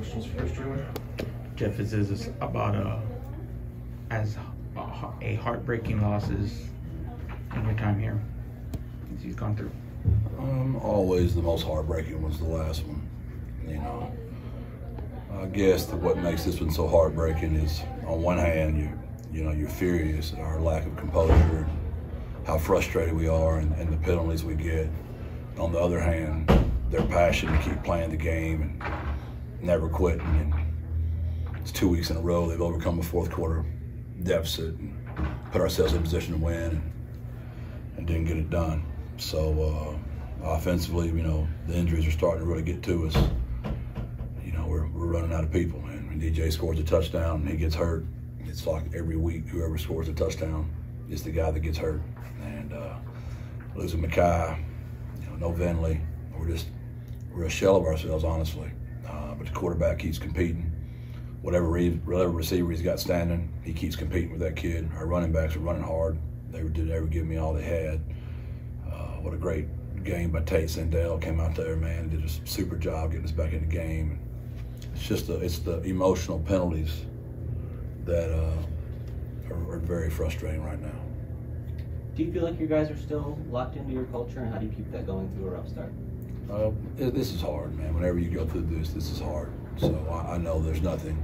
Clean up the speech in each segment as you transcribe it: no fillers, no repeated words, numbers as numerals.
questions for Traylor. Jeff, is this about a heartbreaking losses in your time here as you've gone through? Always the most heartbreaking was the last one. You know, I guess that what makes this one so heartbreaking is, on one hand, you're furious at our lack of composure, how frustrated we are, and the penalties we get. On the other hand, their passion to keep playing the game and never quitting. And it's 2 weeks in a row they've overcome a fourth quarter deficit and put ourselves in position to win and didn't get it done. So offensively, the injuries are starting to really get to us. We're running out of people, man. When DJ scores a touchdown and he gets hurt, it's like every week whoever scores a touchdown is the guy that gets hurt. And losing Mackay, no Venley, we're a shell of ourselves, honestly. But the quarterback keeps competing. Whatever receiver he's got standing, he keeps competing with that kid. Our running backs are running hard. They were giving me all they had. What a great game by Tate Sandell. Came out there, man, did a super job getting us back in the game. It's the emotional penalties that are very frustrating right now. Do you feel like you guys are still locked into your culture, and how do you keep that going through a rough start? This is hard, man. Whenever you go through this is hard. So I know there's nothing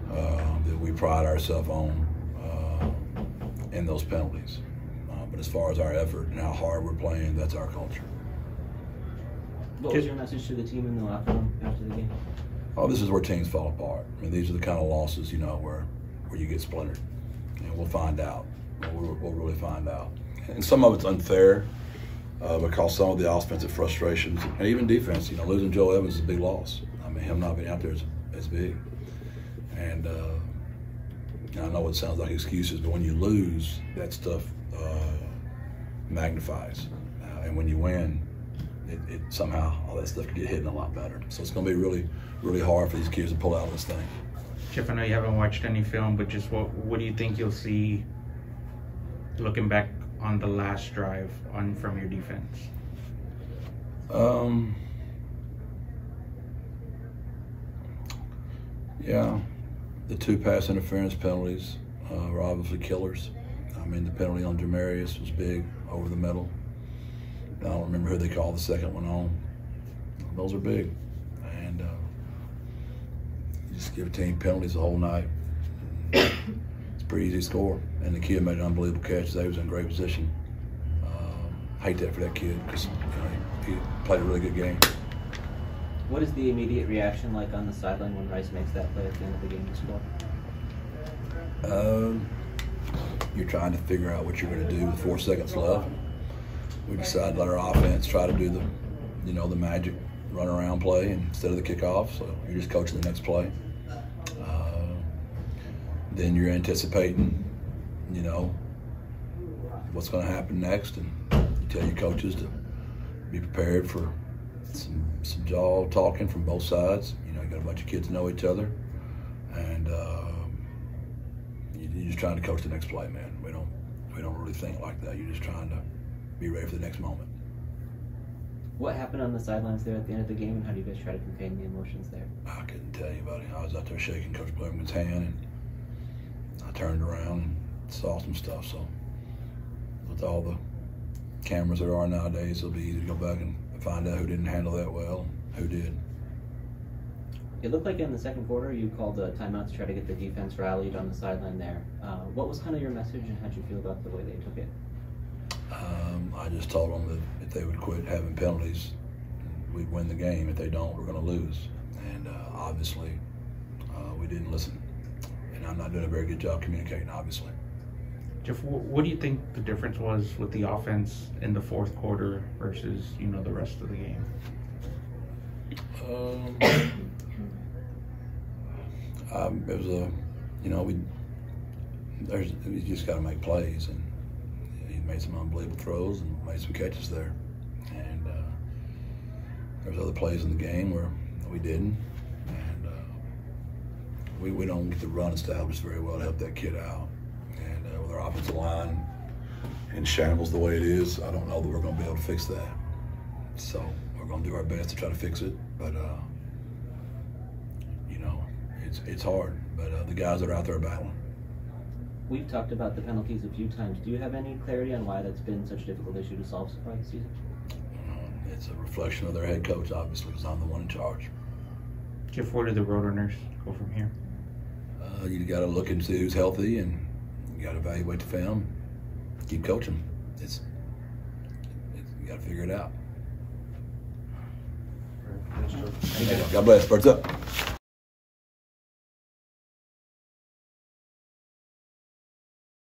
that we pride ourselves on in those penalties. But as far as our effort and how hard we're playing, that's our culture. What was your message to the team in the locker room after the game? Oh, this is where teams fall apart. I mean, these are the kind of losses, where you get splintered. And we'll find out. We'll really find out. And some of it's unfair because some of the offensive frustrations and even defense, losing Joe Evans is a big loss. I mean, him not being out there is big. And I know it sounds like excuses, but when you lose, that stuff magnifies. And when you win, it somehow all that stuff can get hidden a lot better. So it's going to be really, really hard for these kids to pull out this thing. Jeff, I know you haven't watched any film, but just what do you think you'll see looking back on the last drive from your defense? Yeah, the 2 pass interference penalties were obviously killers. I mean, the penalty on Jamarius was big over the middle. I don't remember who they called the second one on. Those are big. And you just give a team penalties the whole night. It's a pretty easy to score. And the kid made an unbelievable catch. They was in great position. Hate that for that kid because he played a really good game. What is the immediate reaction like on the sideline when Rice makes that play at the end of the game to score? You're trying to figure out what you're going to do with 4 seconds left. We decided to let our offense try to do the magic run around play instead of the kickoff. So you're just coaching the next play. Then you're anticipating, what's going to happen next, and you tell your coaches to be prepared for some jaw talking from both sides. You got a bunch of kids know each other, and you're just trying to coach the next play, man. We don't really think like that. You're just trying to be ready for the next moment. What happened on the sidelines there at the end of the game, and how do you guys try to contain the emotions there? I couldn't tell you, buddy. I was out there shaking Coach Bloomington's hand, and I turned around and saw some stuff. So with all the cameras there are nowadays, it'll be easy to go back and find out who didn't handle that well, who did. It looked like in the second quarter you called a timeout to try to get the defense rallied on the sideline there. What was kind of your message, and how did you feel about the way they took it? I just told them that if they would quit having penalties, we'd win the game. If they don't, we're going to lose. And obviously, we didn't listen. And I'm not doing a very good job communicating, obviously. Jeff, what do you think the difference was with the offense in the fourth quarter versus, the rest of the game? It was we just got to make plays, and he made some unbelievable throws and made some catches there. And there was other plays in the game where we didn't, and we don't get the run established very well to help that kid out. And with our offensive line in shambles the way it is, I don't know that we're going to be able to fix that. So we're going to do our best to try to fix it, but it's hard, but the guys that are out there battling. We've talked about the penalties a few times. Do you have any clarity on why that's been such a difficult issue to solve so far this season? It's a reflection of their head coach, obviously, because I'm the one in charge. Jeff, where do the Roadrunners go from here? You got to look and see who's healthy, and you got to evaluate the film. Keep coaching. You got to figure it out. Thanks, Joe. God bless. Birds up.